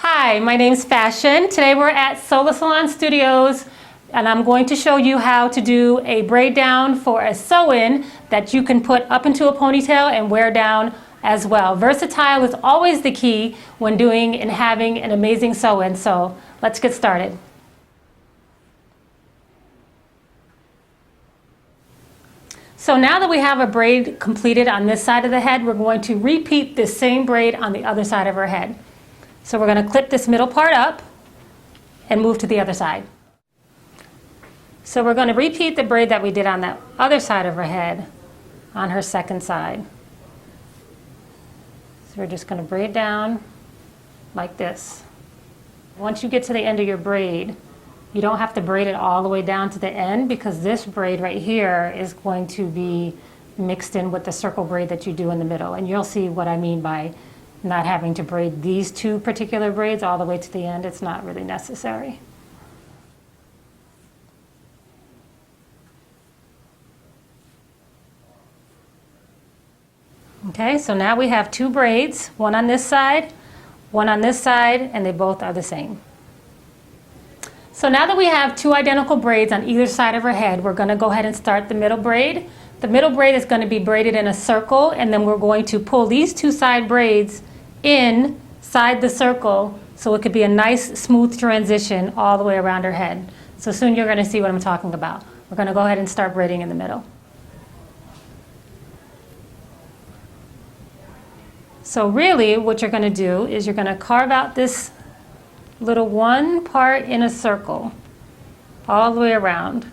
Hi, my name's Fashion. Today we're at Solar Salon Studios and I'm going to show you how to do a braid down for a sew-in that you can put up into a ponytail and wear down as well. Versatile is always the key when doing and having an amazing sew-in, so let's get started. So now that we have a braid completed on this side of the head, we're going to repeat this same braid on the other side of her head. So we're going to clip this middle part up and move to the other side. So we're going to repeat the braid that we did on that other side of her head on her second side. So we're just going to braid down like this. Once you get to the end of your braid, you don't have to braid it all the way down to the end because this braid right here is going to be mixed in with the circle braid that you do in the middle. And you'll see what I mean by not having to braid these two particular braids all the way to the end. It's not really necessary. Okay, so now we have two braids, one on this side, and they both are the same. So now that we have two identical braids on either side of her head, we're going to go ahead and start the middle braid. The middle braid is going to be braided in a circle, and then we're going to pull these two side braids inside the circle so it could be a nice smooth transition all the way around her head. So soon you're going to see what I'm talking about. We're going to go ahead and start braiding in the middle. So really what you're going to do is you're going to carve out this little one part in a circle all the way around.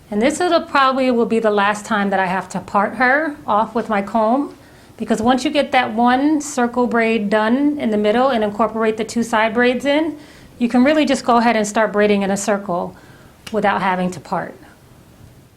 And this probably will be the last time that I have to part her off with my comb, because once you get that one circle braid done in the middle and incorporate the two side braids in, you can really just go ahead and start braiding in a circle without having to part.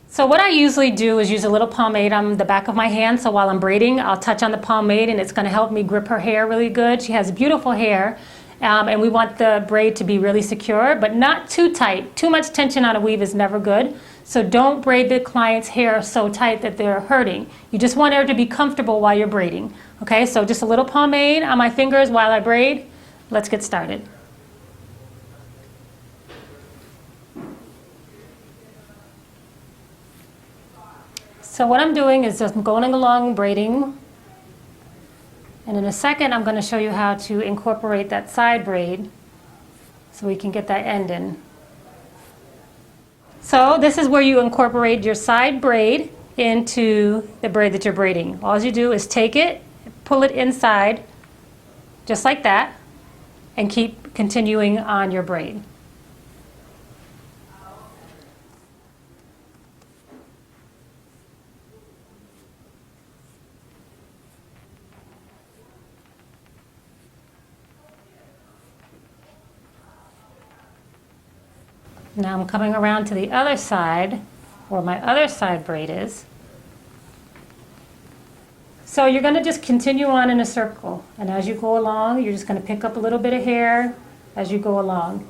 So what I usually do is use a little pomade on the back of my hand, so while I'm braiding, I'll touch on the pomade and it's going to help me grip her hair really good. She has beautiful hair, and we want the braid to be really secure, but not too tight. Too much tension on a weave is never good, so don't braid the client's hair so tight that they're hurting. You just want her to be comfortable while you're braiding. Okay, so just a little pomade on my fingers while I braid. Let's get started. So what I'm doing is just going along braiding, and in a second I'm going to show you how to incorporate that side braid so we can get that end in. So this is where you incorporate your side braid into the braid that you're braiding. All you do is take it, pull it inside just like that, and keep continuing on your braid. Now I'm coming around to the other side where my other side braid is. So you're going to just continue on in a circle, and as you go along you're just going to pick up a little bit of hair as you go along.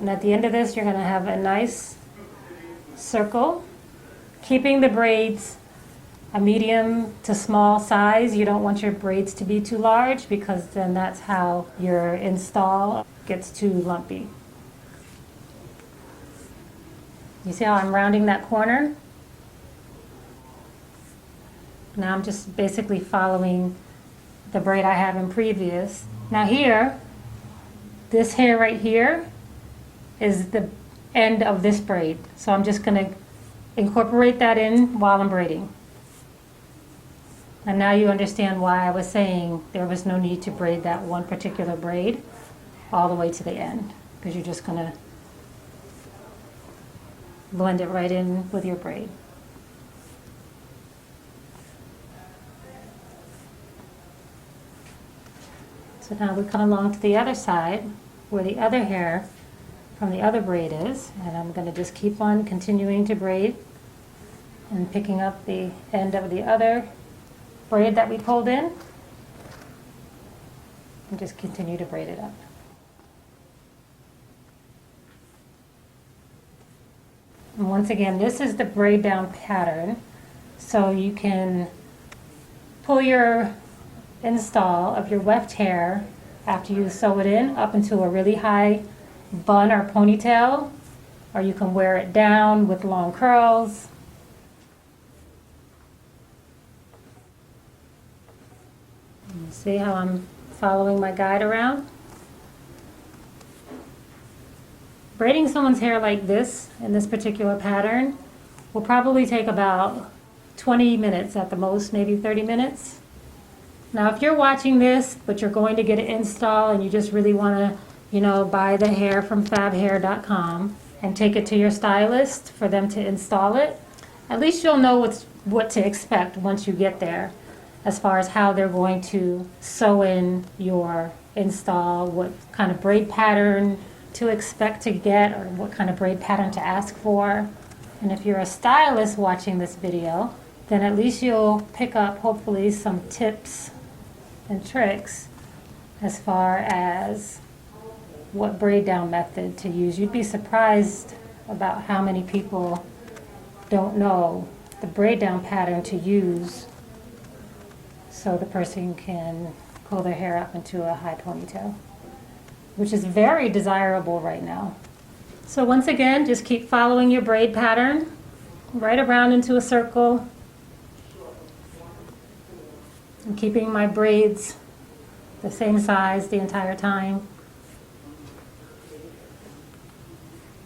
And at the end of this you're going to have a nice circle, keeping the braids a medium to small size. You don't want your braids to be too large because then that's how your install gets too lumpy. You see how I'm rounding that corner? Now I'm just basically following the braid I have in previous. Now here, this hair right here is the end of this braid. So I'm just going to incorporate that in while I'm braiding. And now you understand why I was saying there was no need to braid that one particular braid all the way to the end, because you're just going to blend it right in with your braid. So now we come along to the other side where the other hair from the other braid is, and I'm going to just keep on continuing to braid and picking up the end of the other braid that we pulled in and just continue to braid it up. And once again, this is the braid down pattern. So you can pull your install of your weft hair after you sew it in up into a really high bun or ponytail, or you can wear it down with long curls. You see how I'm following my guide around? Braiding someone's hair like this, in this particular pattern, will probably take about 20 minutes at the most, maybe 30 minutes. Now, if you're watching this, but you're going to get an install and you just really want to, buy the hair from Fabhair.com and take it to your stylist for them to install it, at least you'll know what to expect once you get there, as far as how they're going to sew in your install, what kind of braid pattern to expect to get, or what kind of braid pattern to ask for. And if you're a stylist watching this video, then at least you'll pick up hopefully some tips and tricks as far as what braid down method to use. You'd be surprised about how many people don't know the braid down pattern to use so the person can pull their hair up into a high ponytail, which is very desirable right now. So once again, just keep following your braid pattern right around into a circle. I'm keeping my braids the same size the entire time.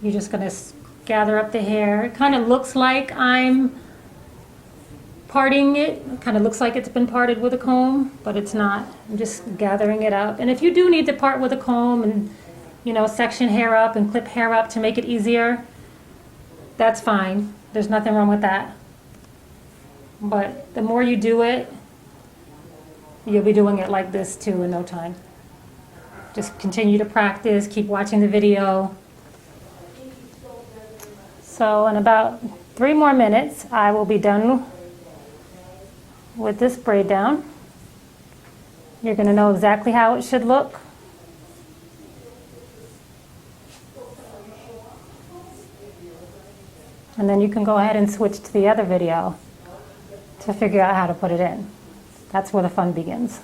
You're just going to gather up the hair. It kind of looks like I'm parting it. It kind of looks like it's been parted with a comb, but it's not. I'm just gathering it up. And if you do need to part with a comb and, section hair up and clip hair up to make it easier, that's fine. There's nothing wrong with that. But the more you do it, you'll be doing it like this too in no time. Just continue to practice, keep watching the video. So in about 3 more minutes, I will be done with this braid down. You're going to know exactly how it should look. And then you can go ahead and switch to the other video to figure out how to put it in. That's where the fun begins.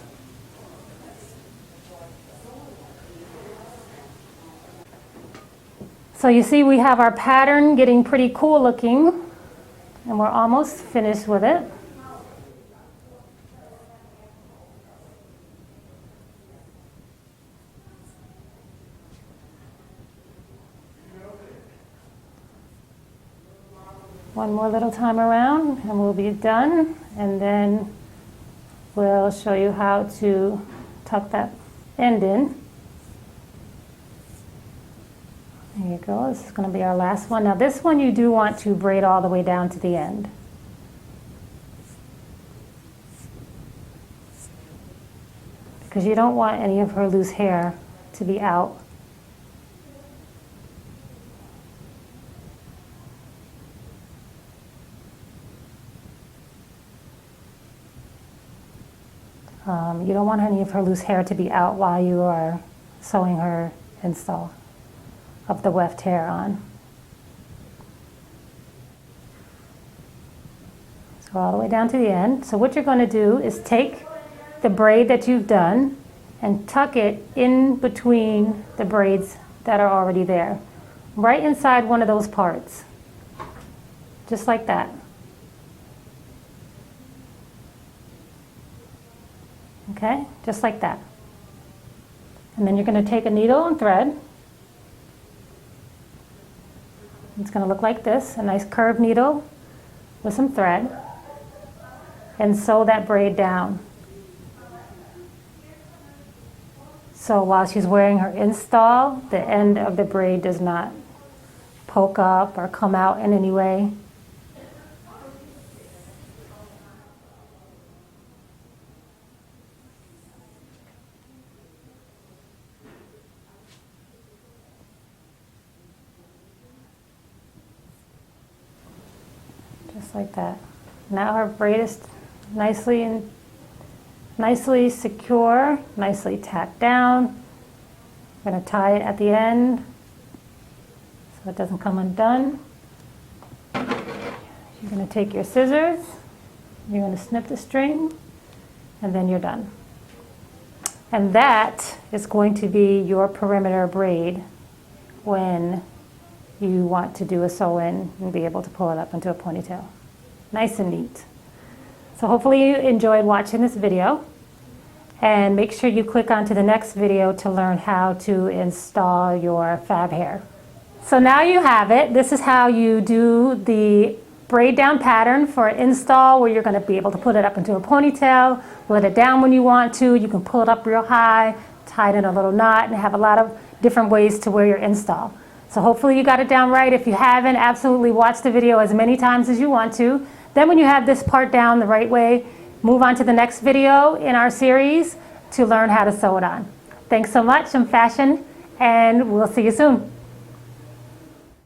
So you see we have our pattern getting pretty cool looking, and we're almost finished with it. One more little time around and we'll be done, and then we'll show you how to tuck that end in. There you go. This is going to be our last one. Now this one you do want to braid all the way down to the end. Because you don't want any of her loose hair to be out. You don't want any of her loose hair to be out while you are sewing her install of the weft hair on. So all the way down to the end. So what you're going to do is take the braid that you've done and tuck it in between the braids that are already there, right inside one of those parts, just like that. Okay, just like that. And then you're going to take a needle and thread. It's going to look like this, a nice curved needle with some thread, and sew that braid down. So while she's wearing her install, the end of the braid does not poke up or come out in any way. Just like that. Now her braid is nicely secure, nicely tacked down. I'm going to tie it at the end so it doesn't come undone. You're going to take your scissors You're going to snip the string, and then you're done. And that is going to be your perimeter braid when you want to do a sew-in and be able to pull it up into a ponytail. Nice and neat. So hopefully you enjoyed watching this video, and make sure you click onto the next video to learn how to install your Fabhair. So now you have it. This is how you do the braid down pattern for an install, where you're going to be able to put it up into a ponytail, let it down when you want to. You can pull it up real high, tie it in a little knot, and have a lot of different ways to wear your install. So hopefully you got it down right. If you haven't, absolutely watch the video as many times as you want to. Then when you have this part down the right way, move on to the next video in our series to learn how to sew it on. Thanks so much. I'm Fashion, and we'll see you soon.